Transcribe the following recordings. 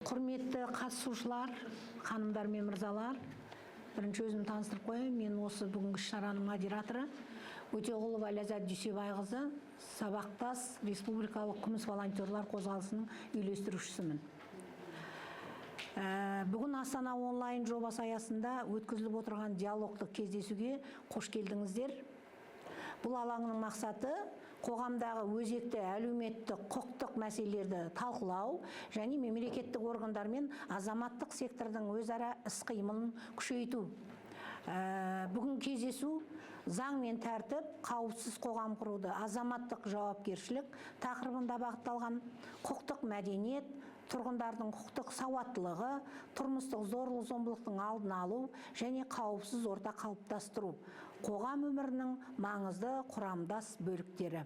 Құрметті қатысушылар, ханымдар мен мырзалар, бірінші өзім таныстырып қояйын. Мен осы бүгінгі шараның модераторы Өтеғұлова Ләззат Дүйсебайқызы, сабақтас республикалық күміс волонтерлар қозғалысының үйлестірушісімін. Бүгін Астана онлайн жобасы аясында өткізіліп отырған диалогтық кездесуге қош келдіңіздер. Бұл алаңның мақсаты қоғамдағы өзекті әлеуметтік құқықтық мәселелерді талқылау және мемлекеттік органдар мен азаматтық сектордың өзара іс-қимылын күшейту. Бүгін кездесу заң мен тәртіп, қауіпсіз қоғам құруды, азаматтық жауапкершілік тақырыбында бағытталған құқықтық мәдениет, тұрғындардың құқықтық сауаттылығы, тұрмыстық зорлық-зомбылықтың алдын алу және қауіпсіз орта қалыптастыру қоғам өмірінің маңызды құрамдас бөліктері.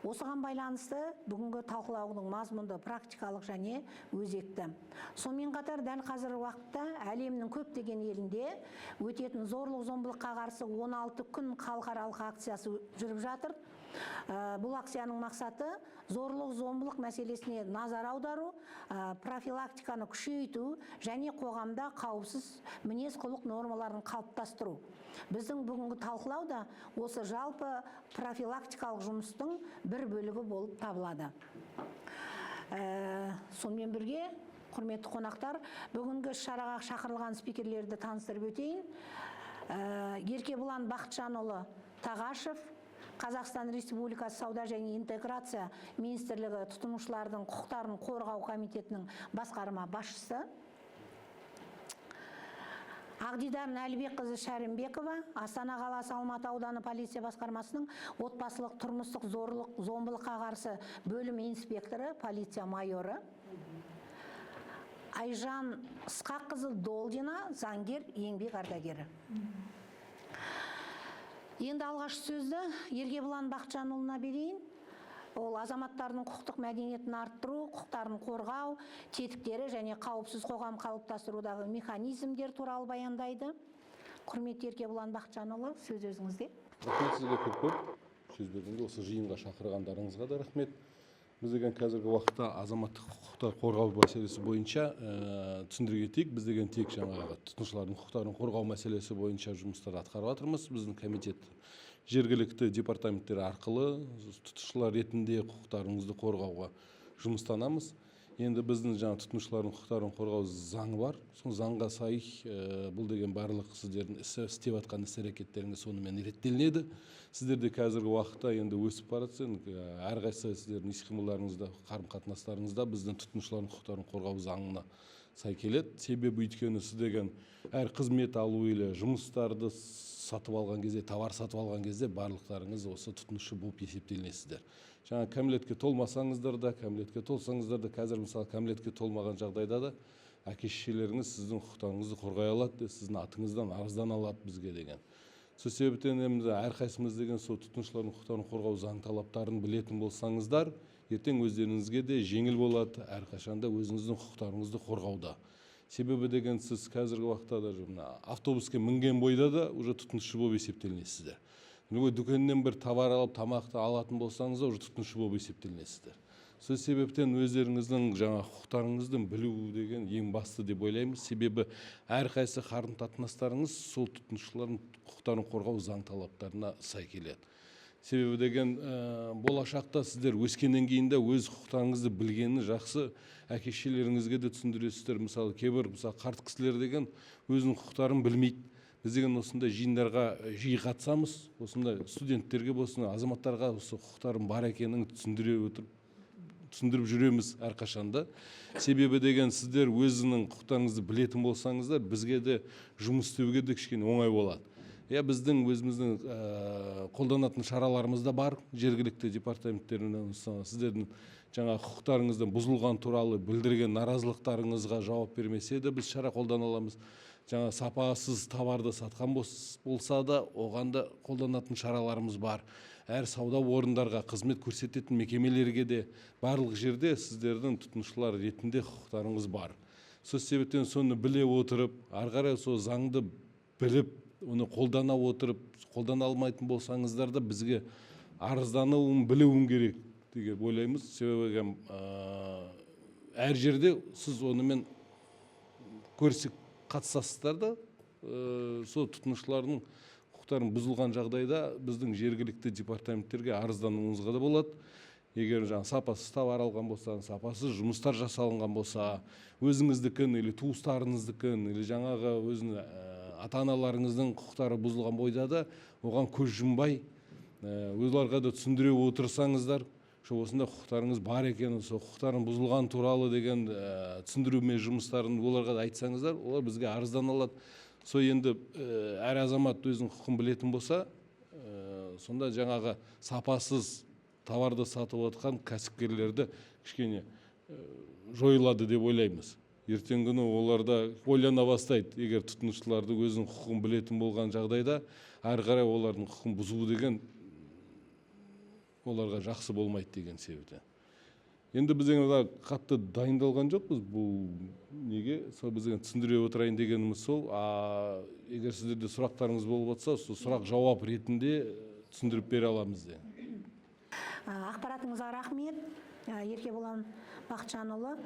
Осыған байланысты бүгінгі талқылаудың мазмұнды практикалық және өзекті. Сонымен қатар дәл қазіргі уақытта әлемнің көптеген елінде өтетін зорлық-зомбылыққа қарсы 16 күн халықаралық акциясы жүріп жатыр. Бұл акцияның мақсаты зорлық-зомбылық мәселесіне назар аудару, профилактиканы күшейту және қоғамда қауіпсіз мінез-құлық нормаларын қалыптастыру. Біздің бүгінгі талқылау да осы жалпы профилактикалық жұмыстың бір бөлігі болып табылады. Сонымен бірге, құрметті қонақтар, бүгінгі шараға шақырылған спикерлерді таныстырып өтейін. Еркебұлан Бақытжанұлы Тағашев, Қазақстан Республикасы Сауда және интеграция министрлігі тұтынушылардың құқықтарын қорғау комитетінің басқарма басшысы. Агдидар Нәлібекқызы Шәрімбекова, Астана қаласы Алматы ауданы полиция басқармасының отбасылық тұрмыстық зорлық-зомбылыққа қарсы бөлім инспекторы, полиция майоры. Айжан Ысқаққызы Долдина, заңгер, еңбек ардагері. Енді алғаш сөзді Еркебұлан Бақытжанұлына берейін. Ол азаматтардың құқықтық мәдениетін арттыру, құқықтарын қорғау, тетіктері және қауіпсіз қоғам қалыптастырудағы механизмдер туралы баяндайды. Құрметті Еркебұлан Бақытжанұлы, сөз өзіңізде. Рахмет сізге көп. Сөз бергенде осы жиынға шақырғандарыңызға да рахмет. Біз деген қазіргі уақытта азаматтық құқықтар қорғау мәселесі бойынша түсіндіре кетейік. Біз деген тек жаңағы тұтынушылардың құқықтарын қорғау мәселесі бойынша жұмыстар атқарып жатырмыз. Біздің комитет жергілікті департаменттер арқылы тұтынушылар ретінде құқықтарыңызды қорғауға жұмыстанамыз. Енді біздің жаңа тұтынушылардың құқықтарын қорғау заңы бар. Сол заңға сай бұл деген барлық сіздердің істеп жатқан іс-әрекеттеріңіз сонымен реттелінеді. Сіздерде қазіргі уақытта енді өсіп баратса, әрқайсы сіздердің іс-қимылдарыңызда, қарым-қатынастарыңызда біздің тұтынушылардың құқықтарын қорғау заңына сай келеді. Себебі өйткені сіз деген әр қызмет алу или жұмыстарды сатып алған кезде, товар сатып алған кезде барлықтарыңыз осы тұтынушы болып есептелінесіздер. Жаңа кәмелетке толмасаңыздар да, кәмелетке толсаңыздар да, қазір мысалы кәмелетке толмаған жағдайда да әке-шешелеріңіз сіздің құқықтарыңызды қорғай алады, сіздің атыңыздан арыздан алады бізге деген. Сол себептен әрқайсымыз деген сол тұтынушылардың құқықтарын қорғау заң талаптарын білетін болсаңыздар, ертең өздеріңізге де жеңіл болады, әрқашанда өзіңіздің құқықтарыңызды қорғауда. Себебі деген сіз қазіргі уақытта да автобуске мінген бойда да уже тұтынушы болып есептелінесіздер. Дүкеннен бір товар алып, тамақты алатын болсаңыз, уже тұтынушы болып есептелінесіздер. Сол себептен өздеріңіздің жаңа құқықтарыңыздың білу деген ең басты деп ойлаймыз. Себебі әрқайсы қарым-қатынастарыңыз сол тұтынушылардың құқықтарын қорғау заң талаптарына сай келеді. Себебі деген болашақта сіздер өскеннен кейін де өз құқықтарыңызды білгені жақсы, әке-шешелеріңізге де түсіндіресіздер. Мысалы кейбір қарт кісілер деген өзінің құқықтарын білмейді. Біз деген осындай жиындарға жиі қатысамыз, осындай студенттерге болсын, азаматтарға осы құқықтардың бар екенін түсіндіріп жүреміз әрқашанда. Себебі деген сіздер өзінің құқықтарыңызды білетін болсаңыздар, бізге де жұмыс істеуге де кішкене оңай болады. Біздің өзіміздің қолданатын шараларымыз да бар, жергілікті департаменттерінен сіздердің жаңа құқықтарыңыздың бұзылған туралы білдірген наразылықтарыңызға жауап бермесе де біз шара қолдана аламыз. Жаңа сапасыз товарды сатқан болса да, оған да қолданатын шараларымыз бар. Әр сауда орындарға, қызмет көрсететін мекемелерге де барлық жерде сіздердің тұтынушылар ретінде құқықтарыңыз бар. Сол себептен соны біле отырып, ары қарай сол заңды біліп, оны қолдана отырып, қолдана алмайтын болсаңыздар да бізге арыздануын білуін керек деген ойлаймыз. Себебі әр жерде сіз онымен көрсек қатысасыздар да, сол тұтынушылардың құқықтарын бұзылған жағдайда біздің жергілікті департаменттерге арыздануыңызға да болады. Егер сапасыз товар алған болса, сапасыз жұмыстар жасалынған болса, өзіңіздікін или туыстарыңыздікін, или жаңағы өзінің ата-аналарыңыздың құқықтары бұзылған бойда да оған көз жұмбай, оларға да түсіндіре отырсаңыздар, осында құқықтарыңыз бар екенін, сол құқықтарын бұзылған туралы деген түсіндіруме жұмыстарын оларға да айтсаңыздар, олар бізге арыздан алады. Сол енді әр азамат өзінің құқын білетін болса, сонда жаңағы сапасыз товарды сатып отқан кәсіпкерлерді кішкене жойылады деп ойлаймыз. Ертең күні оларда ойлана бастайды, егер тұтынушыларды өзінің құқын білетін болған жағдайда, әрі қарай олардың құқын бұзу деген оларға жақсы болмайды деген себепті. Енді біз қатты дайындалған жоқпыз бұл неге, сол біз түсіндіре отырайын дегеніміз сол. Егер сіздерде сұрақтарыңыз болып жатса, сол сұрақ жауап ретінде түсіндіріп бере аламыз де. Ақпаратыңызға рахмет, Еркебұлан Бақытжанұлы.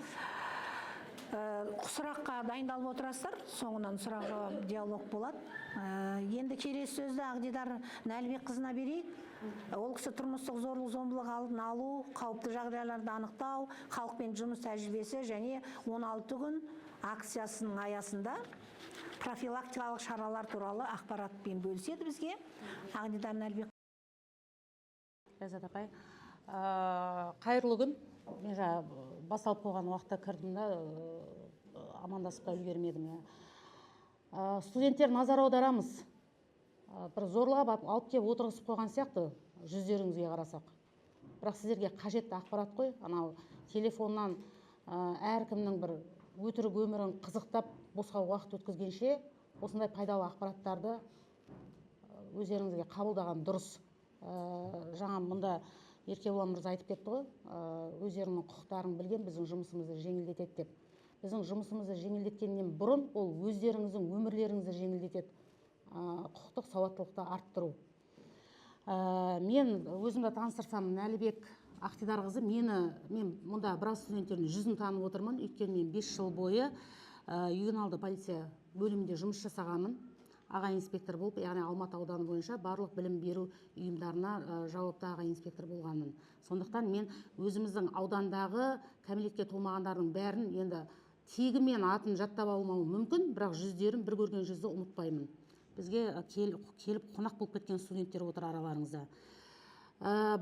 Сұраққа дайындалып отырасыздар, соңынан сұрақ жауап диалог болады. Енді келесі сөзді Ағдидар Нәлібекқызына берейік. Ол кісі тұрмыстық зорлық-зомбылық алдын алу, қауіпті жағдайларды анықтау, халықпен жұмыс тәжірибесі және 16 күн акциясының аясында профилактикалық шаралар туралы ақпаратпен бөліседі бізге. Ағдидар Нәлібек. Ләззат апай, қайырлы күн. Мен басталып қойған уақытта кірдім да, амандасып та үлгермедім. Студенттер назар аударамыз. Бір зорлап алып кеп отырғызып қойған сияқты, жүздеріңізге қарасақ. Бірақ сіздерге қажетті ақпарат қой. Анау телефоннан әркімнің бір өтірік өмірін қызықтап босқа уақыт өткізгенше, осындай пайдалы ақпараттарды өздеріңізге қабылдаған дұрыс. Жаңа мұнда Еркебұлан мырза айтып кетті ғой, өздерінің құқықтарын білген біздің жұмысымызды жеңілдетеді деп. Біздің жұмысымызды жеңілдеткеннен бұрын ол өздеріңіздің өмірлеріңізді жеңілдетеді, құқықтық сауаттылықты арттыру. Мен өзімді таныстырсам, Нәлібек Ақтидарқызы, мен мұнда біраз студенттердің жүзін танып отырмын, өйткені мен 5 жыл бойы ювеналды полиция бөлімінде жұмыс жасағанмын. Аға инспектор болып, яғни Алматы ауданы бойынша барлық білім беру ұйымдарына жауапты аға инспектор болғанмын. Сондықтан мен өзіміздің аудандағы кәмелетке толмағандардың бәрін енді тегімен атын жаттап алмауым мүмкін, бірақ жүздерін, бір көрген жүзді ұмытпаймын. Бізге келіп қонақ болып кеткен студенттер отыр араларыңызда.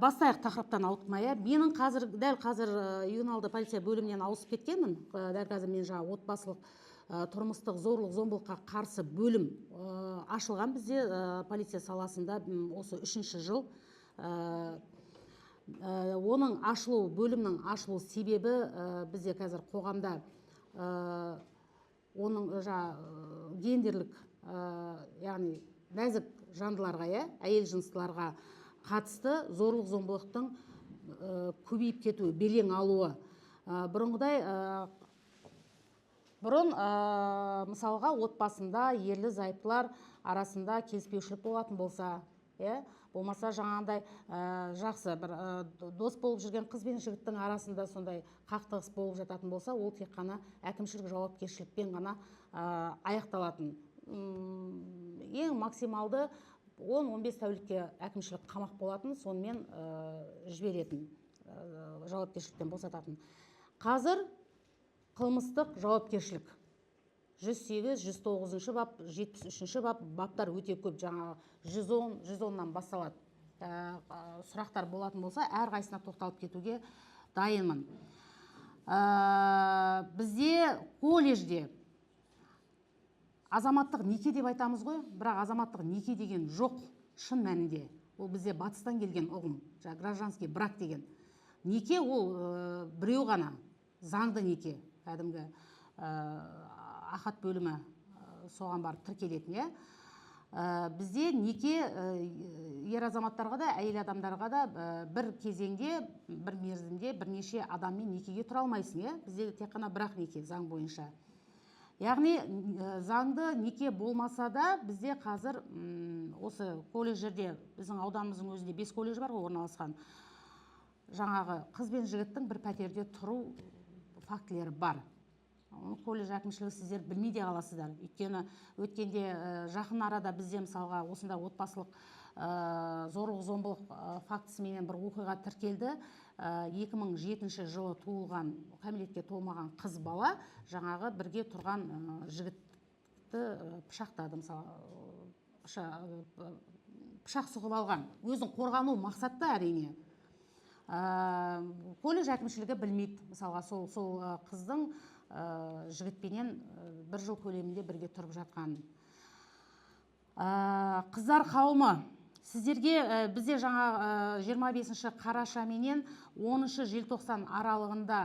Бастайық тақырыптан ауытқымай. Менің дәл қазір ювеналды полиция бөлімінен ауысып кеткенмін. Дәл қазір мен отбасылық тұрмыстық зорлық-зомбылыққа қарсы бөлім ашылған бізде полиция саласында осы 3-ші жыл. Оның бөлімнің ашылу себебі бізде қазір қоғамда оның гендерлік, яғни нәзік жандыларға, әйел жыныстыларға қатысты зорлық-зомбылықтың көбейіп кетуі, белең алуы. Бұрын мысалға отбасында ерлі зайыптылар арасында келіспеушілік болатын болса, болмаса жаңағындай жақсы бір дос болып жүрген қыз бен жігіттің арасында сондай қақтығыс болып жататын болса, ол тек қана әкімшілік жауапкершілікпен ғана аяқталатын. Ең максималды 10-15 тәулікке әкімшілік қамақ болатын, сонымен жіберетін, жауапкершіліктен босататын. Қазір қылмыстық жауапкершілік 108, 109 бап, 73 баптар өте көп, жаңағы 110-110-нан басталады. Сұрақтар болатын болса, әр қайсына тоқталып кетуге дайынмын. Бізде колледжде азаматтық неке деп айтамыз ғой, бірақ азаматтық неке деген жоқ шын мәнінде. Ол бізде батыстан келген ұғым, гражданский брак деген. Неке ол біреу ғана, заңды неке. Кәдімгі ахат бөлімі соған барып тіркелетін. Бізде неке ер азаматтарға да, әйел адамдарға да бір кезеңде, бір мерзімде бірнеше адаммен некеге тұра алмайсың. Бізде тек қана бірақ неке заң бойынша. Яғни заңды неке болмаса да бізде қазір осы колледжерде, біздің ауданымыздың өзінде 5 колледж бар ғой орналасқан. Жаңағы қыз бен жігіттің бір пәтерде тұру фактілері бар. Оны колледж әкімшілігі сіздер білмей де қаласыздар. Өйткені өткенде жақын арада бізде мысалға осында отбасылық зорлық зомбылық фактісіменен бір оқиға тіркелді. 2007 жылы туылған, кәмелетке толмаған қыз бала жаңағы бірге тұрған жігітті пышақтады, мысалы пышақ сұғып алған. Өзін қорғану мақсатта әрине. Колледж әкімшілігі білмейді, мысалға сол қыздың жігітпенен бір жыл көлемінде бірге тұрып жатқан. Қыздар қауымы, сіздерге бізде жаңа 25 қараша менен 10 желтоқсан аралығында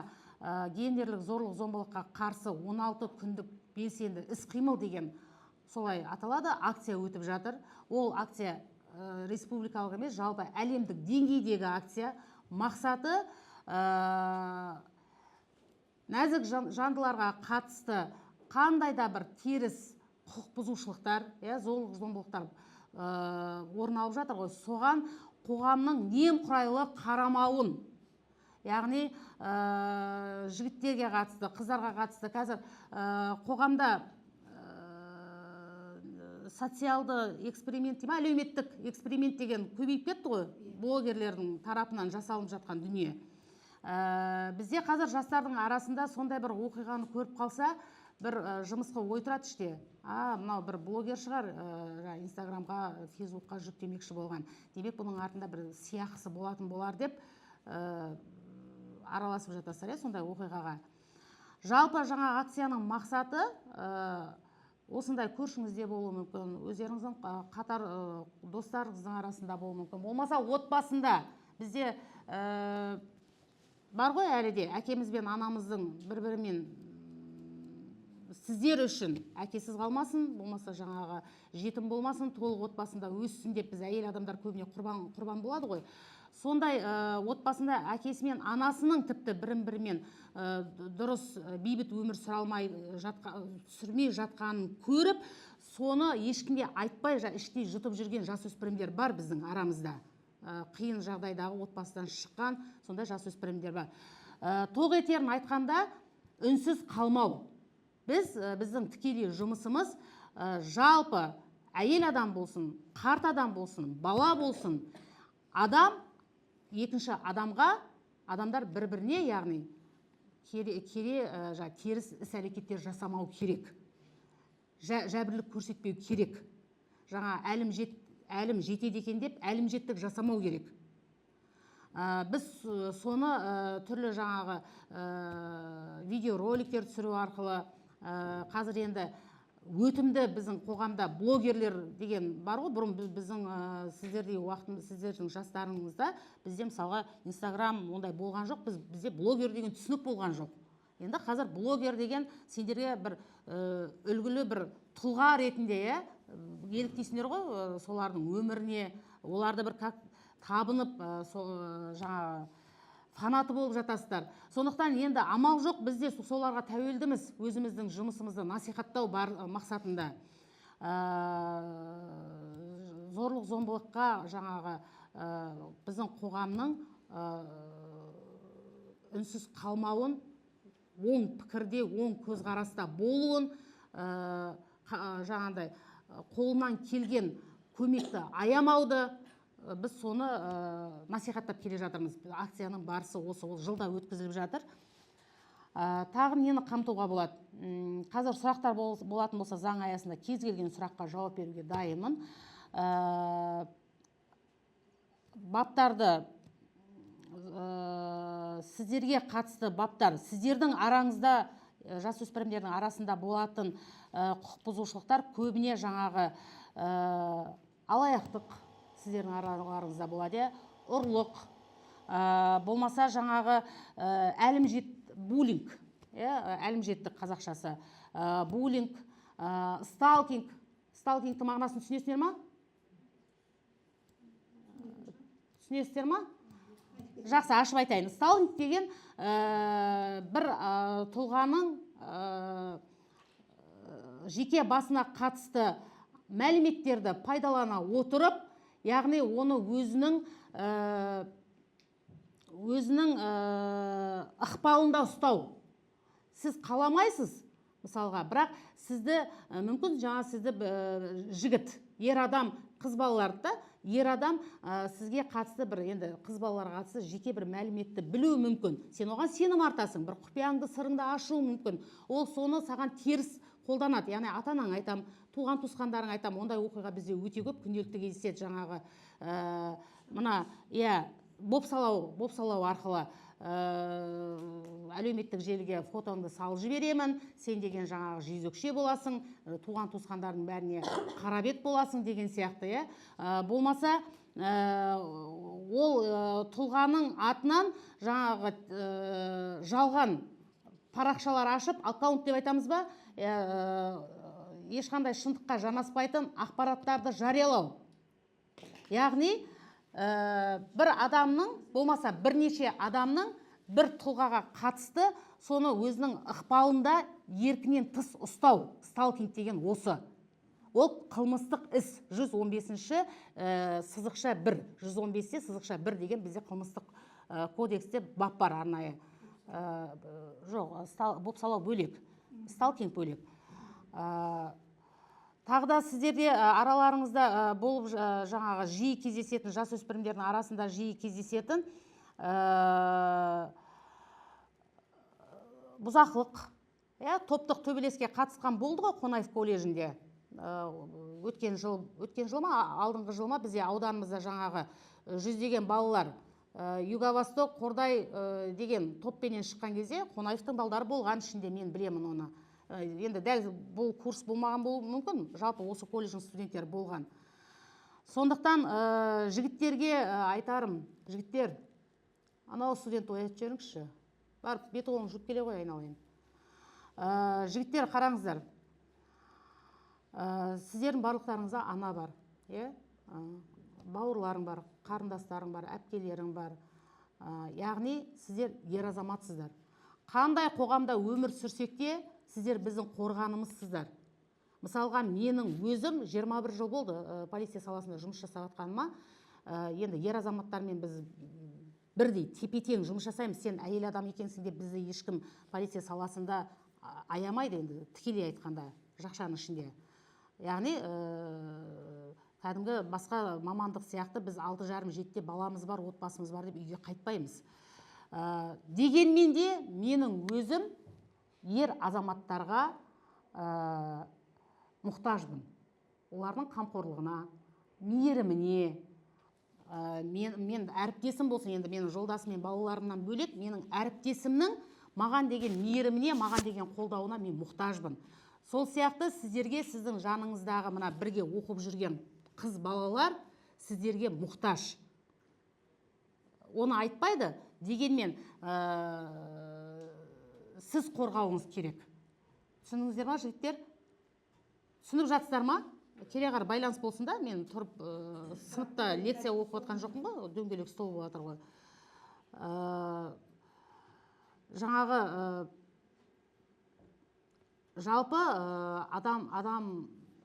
гендерлік зорлық зомбылыққа қарсы 16 күндік белсенді іс-қимыл деген солай аталады, акция өтіп жатыр. Ол акция республикалық емес, жалпы әлемдік деңгейдегі акция. Мақсаты нәзік жандыларға қатысты қандай да бір теріс құқық бұзушылықтар, зорлық зомбылықтар орын алып жатыр ғой, соған қоғамның немқұрайлы қарамауын, яғни жігіттерге қатысты, қыздарға қатысты қазір қоғамда социалды эксперимент, әлеуметтік эксперимент деген көбейіп кетті ғой, блогерлердің тарапынан жасалып жатқан дүние. Бізде қазір жастардың арасында сондай бір оқиғаны көріп қалса, бір жұмысқа ой тұрады іште. Мынау бір блогер шығар, Инстаграмға, Фейсбукқа жүктемекші болған. Демек, бұның артында бір сияқысы болатын болар деп араласып жатасыздар, сондай оқиғаға. Жалпы жаңа акцияның мақсаты осындай көршіңізде болуы мүмкін, өздеріңіздің қатар достарыңыздың арасында болуы мүмкін. Болмаса отбасында бізде бар ғой әлі де әкеміз бен анамыздың бір-бірімен сіздер үшін әкесіз қалмасын, болмаса жаңағы жетім болмасын, толық отбасында өссін деп біз әйел адамдар көбіне құрбан болады ғой. Сондай отбасында әкесі мен анасының тіпті бірін-бірімен дұрыс бейбіт өмір сүрмей жатқанын көріп, соны ешкімге айтпай іштей жұтып жүрген жасөспірімдер бар біздің арамызда. Қиын жағдайдағы отбасыдан шыққан сондай жасөспірімдер бар. Тоқ етерін айтқанда үнсіз қалмау. Біздің тікелей жұмысымыз жалпы әйел адам болсын, қарт адам болсын, бала болсын, адам екінші адамдар бір-біріне, яғни теріс іс-әрекеттер жасамау керек. Жәбірлік көрсетпеу керек. Жаңа әлім жетеді екен деп, әлімжеттік жасамау керек. Біз соны түрлі жаңағы видеороликтер түсіру арқылы, қазір енді өтімді біздің қоғамда блогерлер деген бар ғой, бұрын біздің сіздердің жастарыңызда бізде мысалға Инстаграм ондай болған жоқ, бізде блогер деген түсінік болған жоқ. Енді қазір блогер деген сендерге бір үлгілі бір тұлға ретінде еліктейсіңдер ғой, солардың өміріне, оларды бір табынып жаңа фанаты болып жатасыздар. Сондықтан енді амал жоқ, бізде соларға тәуелдіміз, өзіміздің жұмысымызды насихаттау бар мақсатында. Зорлық зомбылыққа жаңағы біздің қоғамның үнсіз қалмауын, оң пікірде, оң көзқараста болуын, жаңағыдай қолынан келген көмекті аямауды, біз соны насихаттап келе жатырмыз. Акцияның барысы осы, ол жылда өткізіліп жатыр. Тағы нені қамтуға болады? Қазір сұрақтар болатын болса, заң аясында кез келген сұраққа жауап беруге дайынмын. Баптарды, сіздерге қатысты баптар, сіздердің араңызда, жасөспірімдердің арасында болатын құқық бұзушылықтар көбіне жаңағы алаяқтық сіздердің араларыңызда болады, ұрлық, болмаса жаңағы буллинг, әлімжеттік қазақшасы, буллинг, сталкинг. Сталкингті мағынасын түсінесіздер ма? Түсінесіздер ма? Жақсы, ашып айтайын. Сталкинг деген бір тұлғаның жеке басына қатысты мәліметтерді пайдалана отырып, яғни оны өзінің ықпалында ұстау. сіз қаламайсыз мысалға, бірақ сізді мүмкін жаңа сізді жігіт, ер адам, қыз балаларды да, ер адам сізге қатысты бір енді қыз балаларға қатысты жеке бір мәліметті білуі мүмкін. Сен оған сенім артасың, бір құпияңды, сырыңды ашуы мүмкін. Ол соны саған теріс қолданады. Яғни ата-анаң айтам, туған туысқандарың айтам, ондай оқиға бізде өте көп күнделікті кездеседі. Жаңағы мына бопсалау арқылы әлеуметтік желіге фотоңды салып жіберемін, сен деген жаңағы жезөкше боласың, туған туысқандардың бәріне қарабет боласың деген сияқты. Болмаса ол тұлғаның атынан жаңағы жалған парақшалар ашып, аккаунт деп айтамыз ба, ешқандай шындыққа жанаспайтын ақпараттарды жариялау. Яғни бір адамның, болмаса бірнеше адамның бір тұлғаға қатысты соны өзінің ықпалында еркінен тыс ұстау, сталкинг деген осы. Ол қылмыстық іс. 115-ші сызықша 1, 115-те сызықша 1 деген бізде қылмыстық кодексте бап бар арнайы. Жоқ, бопсалау бөлек, сталкинг бөлек. Тағы да сіздерде араларыңызда болып жаңағы жиі кездесетін, жасөспірімдердің арасында жиі кездесетін бұзақылық, топтық төбелеске қатысқан болды ғой Қонаев колледжінде. Өткен жыл ма, алдыңғы жыл ма бізде ауданымызда жаңағы жүздеген балалар Юго-Восток, Қордай деген топпенен шыққан кезде Қонаевтың балдары болған, ішінде мен білемін оны. Енді дәл бұл курс болмаған болуы мүмкін, жалпы осы колледждің студенттері болған. Сондықтан жігіттерге айтарым, жігіттер, анау студент оятып жіберіңізші. Барып, беті қолын жуып келе ғой, айналайын. Жігіттер, қараңыздар. Сіздердің барлықтарыңызда ана бар, бауырларың бар, қарындастарың бар, әпкелерің бар. Яғни сіздер ер азаматсыздар. Қандай қоғамда өмір сүрсекте, сіздер біздің қорғанымызсыздар. Мысалға, менің өзім 21 жыл болды полиция саласында жұмыс жасап жатқаныма. Енді ер азаматтармен біз бірдей тепе-тең жұмыс жасаймыз. Сен әйел адам екенсің деп бізді ешкім полиция саласында аямайды, енді тікелей айтқанда, жақшаның ішінде. Яғни кәдімгі басқа мамандық сияқты біз 6,5-7 баламыз бар, отбасымыз бар деп үйге қайтпаймыз. Дегенмен де менің өзім ер азаматтарға мұқтажбын. Олардың қамқорлығына, мейіріміне. Мен әріптесім болсын, енді менің жолдасым мен балаларымнан бөлек, менің әріптесімнің маған деген мейіріміне, маған деген қолдауына мен мұқтажбын. Сол сияқты сіздерге, сіздің жаныңыздағы мына бірге оқып жүрген қыз балалар сіздерге мұқтаж. Оны айтпайды, дегенмен сіз қорғауыңыз керек. Түсініңіздер ма, жігіттер? Түсініп жатсыздар ма? Кереғар байланыс болсын да, мен тұрып сыныпта лекция оқып отқан жоқпын ғой, дөңгелек стол болып жатыр ғой. Жаңағы жалпы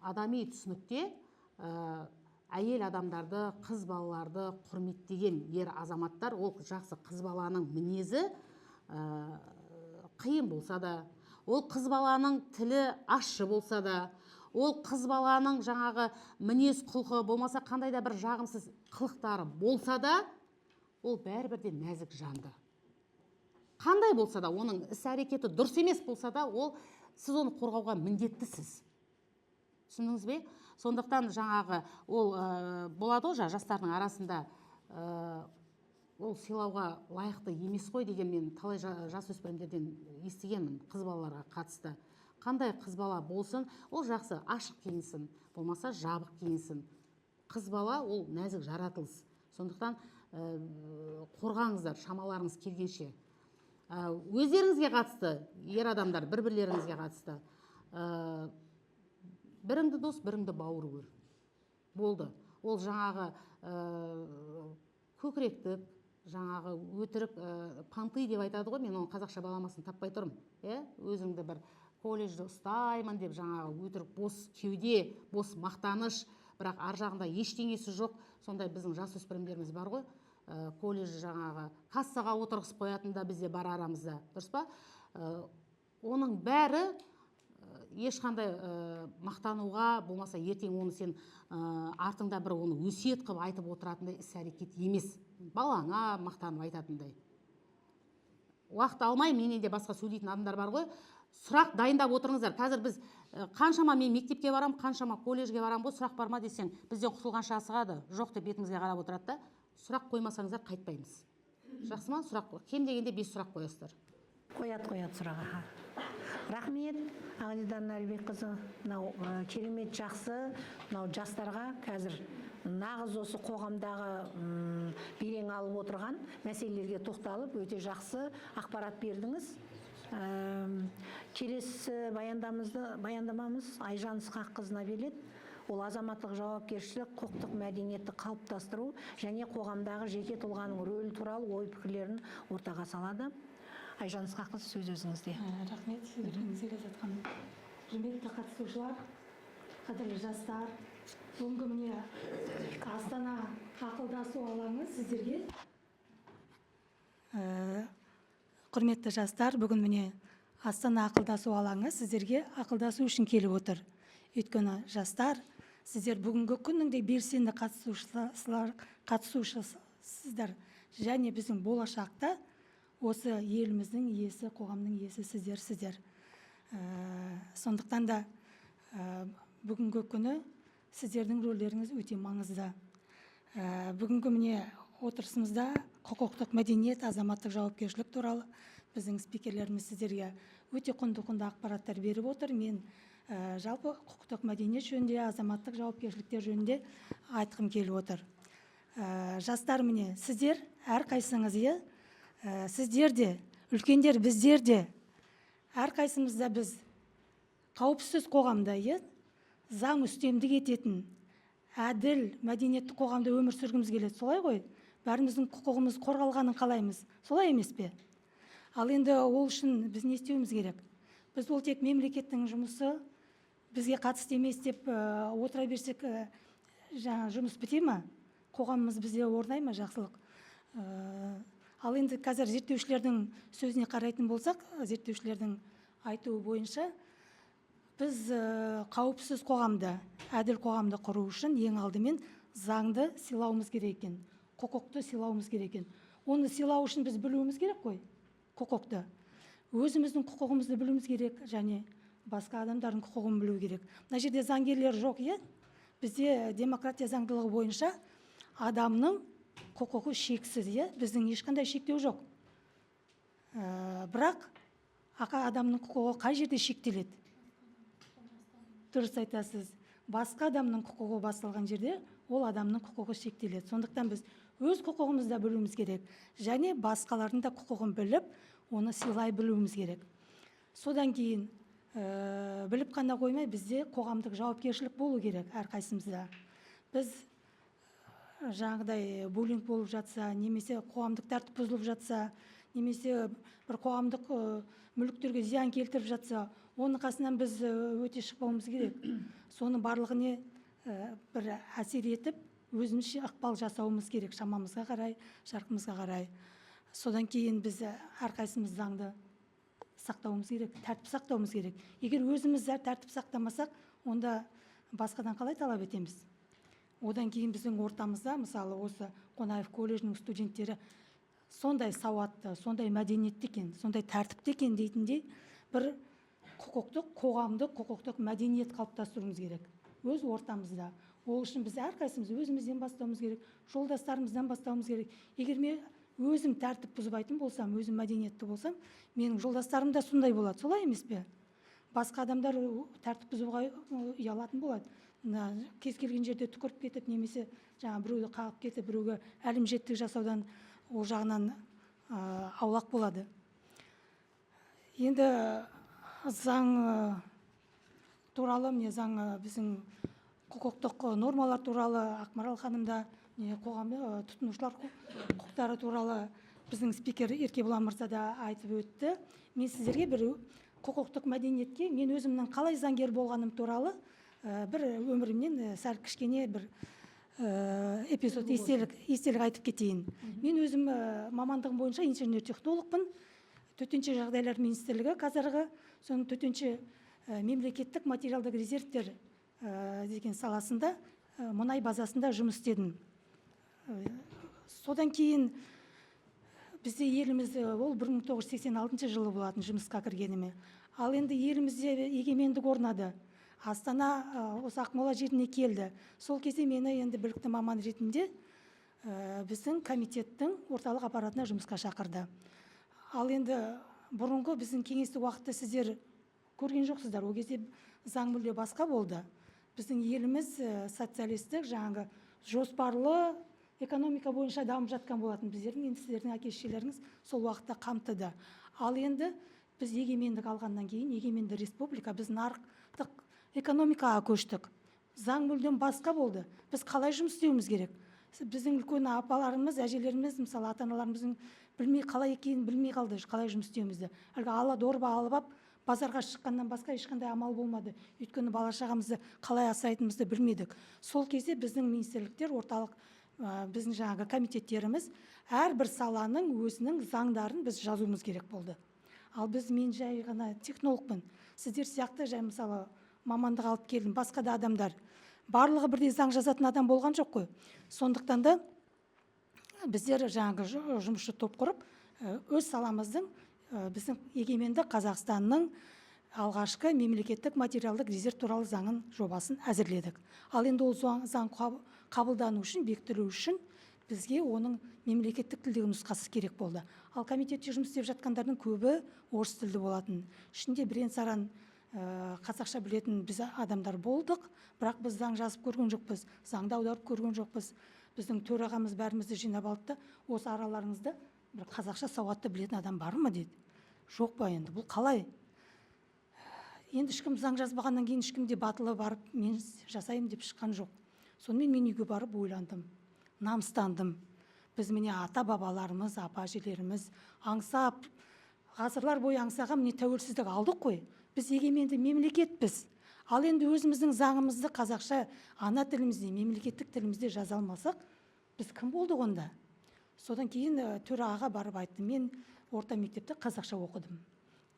адами түсінікте әйел адамдарды, қыз балаларды құрметтеген ер азаматтар, ол жақсы қыз баланың мінезі қиын болса да, ол қыз баланың тілі ащы болса да, ол қыз баланың жаңағы мінез құлқы болмаса қандай да бір жағымсыз қылықтары болса да, ол бәрібір де нәзік жанды. Қандай болса да, оның іс-әрекеті дұрыс емес болса да, сіз оны қорғауға міндеттісіз. Түсіндіңіз бе? Сондықтан жаңағы ол болады ғой, жастардың арасында ол сыйлауға лайықты емес қой деген мен талай жасөспірімдерден естігенмін қыз балаларға қатысты. Қандай қыз бала болсын, ол жақсы ашық киінсін, болмаса жабық киінсін. Қыз бала ол нәзік жаратылыс. Сондықтан қорғаңыздар шамаларыңыз келгенше. Өздеріңізге қатысты, ер адамдар, бір-бірлеріңізге қатысты. Біріңді дос, біріңді бауыр көр. Болды. Ол жаңағы көкіректік, жаңағы өтірік панты деп айтады ғой, мен оның қазақша баламасын таппай тұрмын. Өзіңді бір колледжді ұстаймын деп жаңағы өтірік бос кеуде, бос мақтаныш, бірақ ар жағында ештеңесі жоқ. Сондай біздің жасөспірімдеріміз бар ғой, колледж жаңағы кассаға отырғызып қоятын да бізде бар арамызда, дұрыс па? оның бәрі ешқандай мақтануға болмаса ертең оны сен артыңда бір оны өсиет қылып айтып отыратындай іс әрекет емес, балаңа мақтанып айтатындай. Уақыт алмай, менен де басқа сөйлейтін адамдар бар ғой, сұрақ дайындап отырыңыздар. Қазір біз қаншама мен мектепке барам, қаншама колледжге барам ғой, сұрақ бар ма десең, бізден құтылғанша асығады, жоқ деп бетіңізге қарап отырады да. Сұрақ қоймасаңыздар қайтпаймыз. Жақсы ма? Сұрақ кем дегенде 5 сұрақ қоясыздар. Қояды сұрақ. Рахмет, Ағадидан Әлбекқызы. Мынау керемет жақсы, мынау жастарға қазір нағыз осы қоғамдағы белең алып отырған мәселелерге тоқталып, өте жақсы ақпарат бердіңіз. Келесі баяндамамыз Айжан Ысқаққызына беріледі. Ол азаматтық жауапкершілік, құқықтық мәдениетті қалыптастыру және қоғамдағы жеке тұлғаның рөлі туралы ой пікірлерін ортаға салады. Айжан Ысқаққызы, сөз өзіңізде. Рахмет, сөздеріңізге жатқан құрметті қатысушылар, қадірлі жастар, бүгінгі міне Астана ақылдасу алаңы сіздерге. Құрметті жастар, бүгін міне Астана ақылдасу алаңы сіздерге ақылдасу үшін келіп отыр. Өйткені жастар, сіздер бүгінгі күннің де белсенді қатысушысыздар, және біздің болашақта осы еліміздің иесі, қоғамның иесі сіздер. Сондықтан да бүгінгі күні сіздердің рөлдеріңіз өте маңызды. Бүгінгі міне отырысымызда құқықтық мәдениет, азаматтық жауапкершілік туралы біздің спикерлеріміз сіздерге өте құнды ақпараттар беріп отыр. Мен жалпы құқықтық мәдениет жөнінде, азаматтық жауапкершіліктер жөнінде айтқым келіп отыр. Жастар міне, сіздер әрқайсыңыз, сіздер де, үлкендер, біздер де, әрқайсымызда біз қауіпсіз қоғамда, заң үстемдік ететін, әділ, мәдениетті қоғамда өмір сүргіміз келеді, солай ғой? Бәріміздің құқығымыз қорғалғанын қалаймыз, солай емес пе? Ал енді ол үшін біз не істеуіміз керек? Біз ол тек мемлекеттің жұмысы, бізге қатысты емес деп отыра берсек, жұмыс біте ма? Қоғамымыз бізде орнай ма жақсылық? Ал енді қазір зерттеушілердің сөзіне қарайтын болсақ, зерттеушілердің айтуы бойынша, біз қауіпсіз қоғамда, әділ қоғамды құру үшін ең алдымен заңды сыйлауымыз керек екен, құқықты сыйлауымыз керек екен. Оны сыйлау үшін біз білуіміз керек қой, құқықты. Өзіміздің құқығымызды білуіміз керек, және басқа адамдардың құқығын білу керек. Мына жерде заңгерлер жоқ, бізде демократия заңдылығы бойынша адамның құқығы шексіз, біздің ешқандай шектеу жоқ. Бірақ адамның құқығы қай жерде шектеледі? Дұрыс айтасыз. Басқа адамның құқығы басылған жерде ол адамның құқығы шектеледі. Сондықтан біз өз құқығымызды білуіміз керек, және басқалардың да құқығын біліп, оны сыйлай білуіміз керек. Содан кейін біліп қана қоймай, бізде қоғамдық жауапкершілік болу керек әрқайсымызда. Біз жаңағыдай буллинг болып жатса, немесе қоғамдық тәртіп бұзылып жатса, немесе бір қоғамдық мүліктерге зиян келтіріп жатса, оның қасынан біз өте шықпауымыз керек. Соны барлығыне бір әсер етіп, өзімізше ықпал жасауымыз керек, шамамызға қарай, шарқымызға қарай. Содан кейін біз әрқайсымыз заңды сақтауымыз керек, тәртіп сақтауымыз керек. Егер өзіміз тәртіп сақтамасақ, онда басқадан қалай талап етеміз? Одан кейін біздің ортамызда, мысалы, осы Қонаев колледжінің студенттері сондай сауатты, сондай мәдениетті екен, сондай тәртіпті екен дейтіндей бір құқықтық, қоғамдық, құқықтық мәдениет қалыптастыруымыз керек өз ортамызда. Ол үшін біз әрқайсымыз өзімізден бастауымыз керек, жолдастарымыздан бастауымыз керек. Егер мен өзім тәртіп бұзбайтын болсам, өзім мәдениетті болсам, менің жолдастарым да сондай болады, солай емес пе? Басқа адамдар тәртіп бұзуға ұялатын болады. Кез келген жерде түкіріп кетіп, немесе біреуді қағып кетіп, біреуге әлімжеттік жасаудан ол жағынан аулақ болады. Енді заң туралы, заң біздің құқықтық нормалар туралы Ақмарал ханымда, қоғамда тұтынушылар құқықтары туралы біздің спикер Еркебұлан мырза да айтып өтті. Мен сіздерге бір құқықтық мәдениетке мен өзімнің қалай заңгер болғаным туралы бір өмірімнен сәл кішкене бір эпизод естелік айтып кетейін. Мен өзім мамандығым бойынша инженер технологпын. төтенше жағдайлар министрлігі қазіргі соның төтенше мемлекеттік материалдық резервтер деген саласында мұнай базасында жұмыс істедім. Содан кейін бізде елімізде ол 1986 жылы болатын жұмысқа кіргеніме. Ал енді елімізде егемендік орнады. Астана осы Ақмола жеріне келді. Сол кезде мені енді білікті маман ретінде біздің комитеттің орталық аппаратына жұмысқа шақырды. Ал енді бұрынғы біздің кеңестік уақытта сіздер көрген жоқсыздар. Ол кезде заң мүлде басқа болды. Біздің еліміз социалистік, жаңағы жоспарлы экономика бойынша дамып жатқан болатын. Біздердің енді сіздердің әке-шешелеріңіз сол уақытта қамтыды. Ал енді біз егемендік алғаннан кейін, егеменді республика, біз нарықтық экономикаға көштік. Заң мүлдем басқа болды. Біз қалай жұмыс істеуіміз керек? Біздің үлкен апаларымыз, әжелеріміз, мысалы ата-аналарымыздың қалай екенін білмей қалды, қалай жұмыс істеуімізді. Әлгі ала дорба алып ап, базарға шыққаннан басқа ешқандай амал болмады. Өйткені бала шағамызды қалай асырайтынымызды білмедік. Сол кезде біздің министрліктер, орталық біздің жаңағы комитеттеріміз әрбір саланың өзінің заңдарын біз жазуымыз керек болды. Ал мен жай ғана технологпын. Сіздер сияқты жай мысалы мамандық алып келдім, басқа да адамдар. Барлығы бірдей заң жазатын адам болған жоқ қой. Сондықтан да біздер жаңағы жұмысшы топ құрып, өз саламыздың біздің егеменді Қазақстанның алғашқы мемлекеттік материалдық резерв туралы заңын жобасын әзірледік. Ал енді ол заң қабылдану үшін, бекітілу үшін бізге оның мемлекеттік тілдегі нұсқасы керек болды. Ал комитетте жұмыс істеп жатқандардың көбі орыс тілді болатын. Ішінде бірен-саран қазақша білетін біз адамдар болдық, бірақ біз заң жазып көрген жоқпыз, заңды аударып көрген жоқпыз. Біздің төрағамыз бәрімізді жинап алды да, осы араларыңызда бір қазақша сауатты білетін адам бар ма деді. Жоқ па енді, бұл қалай? Енді ешкім заң жазбағаннан кейін ешкімде батылы барып, мен жасаймын деп шыққан жоқ. Сонымен мен үйге барып ойландым, намыстандым. Біз міне ата-бабаларымыз, апа-әжелеріміз аңсап, ғасырлар бойы аңсаған міне тәуелсіздік алдық қой. Біз егеменді мемлекетпіз. Ал енді өзіміздің заңымызды қазақша ана тілімізде, мемлекеттік тілімізде жаза алмасақ, біз кім болдық онда? Содан кейін төрағаға барып айттым, мен орта мектепті қазақша оқыдым.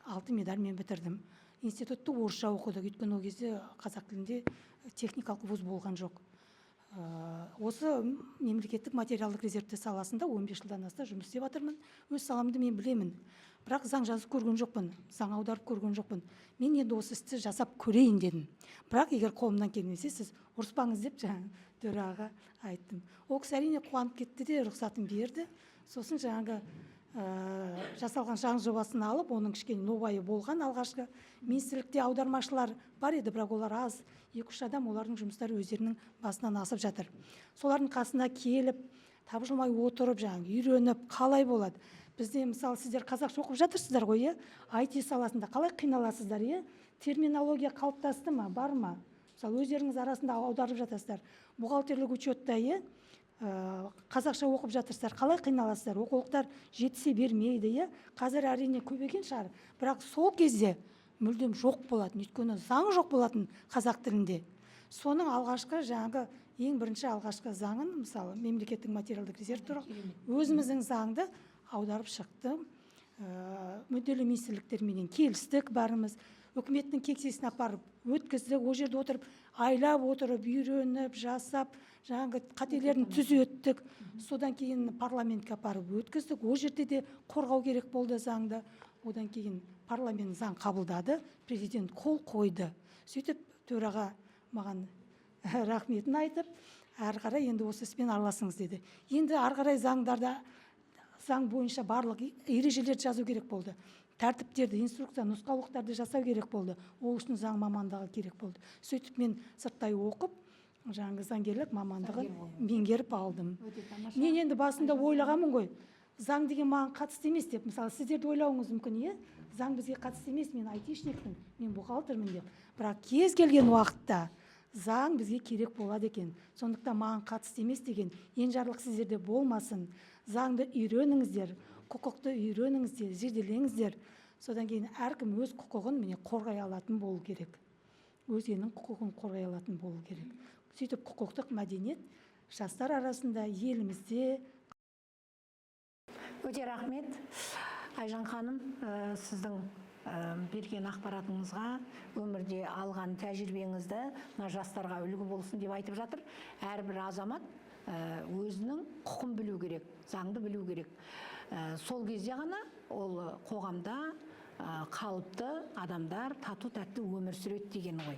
6 медальмен бітірдім. Институтты орысша оқыдық, өйткені ол кезде қазақ тілінде техникалық вуз болған жоқ. Осы мемлекеттік материалдық резервтер саласында 15 жылдан аса жұмыс істеп жатырмын. Өз саламды мен білемін. Бірақ заң жазып көрген жоқпын, заң аударып көрген жоқпын. Мен енді осы істі жасап көрейін дедім. Бірақ егер қолымнан келмесе, сіз ұрыспаңыз деп төрағаға айттым. Ол кісі әрине қуанып кетті де рұқсатын берді. Сосын жаңағы жасалған заң жобасын алып, оның кішкене нобайы болған алғашқы. Министрлікте аудармашылар бар еді, бірақ олар аз. 2-3 адам, олардың жұмыстары өздерінің басынан асып жатыр. Солардың қасына келіп, тапжылмай отырып, үйреніп, қалай болады? Бізде мысалы сіздер қазақша оқып жатырсыздар ғой, IT саласында қалай қиналасыздар, терминология қалыптасты ма, бар ма? Мысалы өздеріңіз арасында аударып жатасыздар. Бухгалтерлік учетта, қазақша оқып жатырсыздар, қалай қиналасыздар? Оқулықтар жетісе бермейді, қазір әрине көбейген шығар, бірақ сол кезде мүлдем жоқ болатын, өйткені заң жоқ болатын қазақ тілінде. Соның алғашқы жаңағы ең бірінші алғашқы заңын, мысалы мемлекеттік материалдық резерв туралы өзіміздің заңды аударып шықты. Мүдделі министрліктерменен келістік барымыз, үкіметтің кеңсесіне апарып өткіздік, ол жерде отырып, айлап отырып, үйреніп, жасап, жаңағы қателерін түзеттік. Содан кейін парламентке апарып өткіздік, ол жерде де қорғау керек болды заңды. Одан кейін парламент заң қабылдады, президент қол қойды. Сөйтіп төраға маған рахметін айтып, әрі қарай енді осы іспен араласыңыз деді. Енді әрі қарай заң бойынша барлық ережелерді жазу керек болды. Тәртіптерді, инструкция, нұсқаулықтарды жасау керек болды. Ол үшін заң мамандығы керек болды. Сөйтіп мен сырттай оқып, жаңағы заңгерлік мамандығын меңгеріп алдым. Мен енді басында ойлағанмын ғой, заң деген маған қатысты емес деп. Мысалы, сіздерді ойлауыңыз мүмкін, заң бізге қатысты емес, мен айтишникпін, мен бухгалтермін деп. Бірақ кез келген уақытта заң бізге керек болады екен. Сондықтан маған қатысты емес деген енжарлық сіздерде болмасын. Заңды үйреніңіздер, құқықты үйреніңіздер, зерделеңіздер. Содан кейін әркім өз құқығын қорғай алатын болу керек. Өзгенің құқығын қорғай алатын болу керек. Сөйтіп құқықтық мәдениет жастар арасында елімізде. Өте рахмет. Айжан ханым, сіздің берген ақпаратыңызға, өмірде алған тәжірибеңізді мына жастарға үлгі болсын деп айтып жатыр. Әрбір азамат өзінің құқын білу керек, заңды білу керек. Сол кезде ғана ол қоғамда қалыпты адамдар тату тәтті өмір сүреді деген ғой.